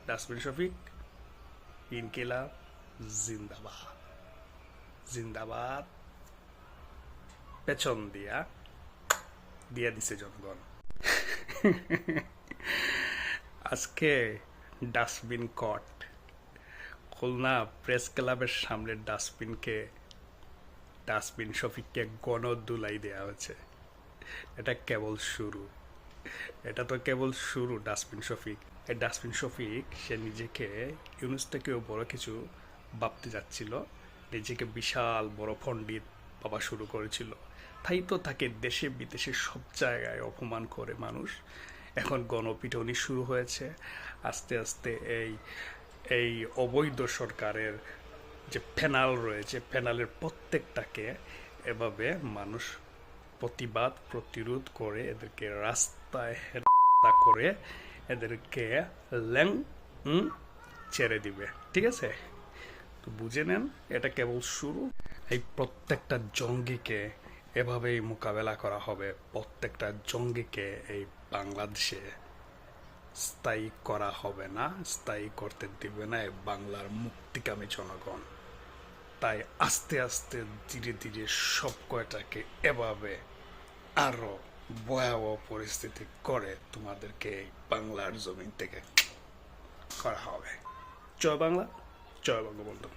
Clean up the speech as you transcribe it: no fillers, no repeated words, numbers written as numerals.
Dustbin Shafiq ইনকিলাব জিন্দাবাদ জিন্দাবাদ পেছন দিয়া দিছে জনগণ। আজকে ডাস্টবিন কট খুলনা প্রেস ক্লাবের সামনে ডাস্টবিন শফিককে গণধুলাই দেওয়া হয়েছে। এটা কেবল শুরু, এটা তো কেবল শুরু। ডাস্টবিন শফিক সে নিজেকে ইউনুস থেকেও বড় কিছু ভাবতে যাচ্ছিল, নিজেকে বিশাল বড় পণ্ডিত ভাবা শুরু করেছিল। তাই তো তাকে দেশে বিদেশে সব জায়গায় অপমান করে মানুষ। এখন গণপিটুনি শুরু হয়েছে। আস্তে আস্তে এই অবৈধ সরকারের যে প্যানেল রয়েছে, প্যানেলের প্রত্যেকটাকে এভাবে মানুষ প্রতিরোধ করে এদেরকে রাস্তায় করে এদেরকে ছেড়ে দিবে। ঠিক আছে, তো বুঝে নেন, এটা কেবল শুরু। এই প্রত্যেকটা জঙ্গিকে এভাবেই মোকাবেলা করা হবে। প্রত্যেকটা জঙ্গিকে এই বাংলাদেশে স্থায়ী করা হবে না, স্থায়ী করতে দিবে না এই বাংলার মুক্তিকামী জনগণ। তাই আস্তে আস্তে ধীরে ধীরে সব কয়টাকে এভাবে আরো ভয়াবহ পরিস্থিতি করে তোমাদেরকে এই বাংলার জমিন থেকে করা হবে। জয় বাংলা, জয় বঙ্গবন্ধু।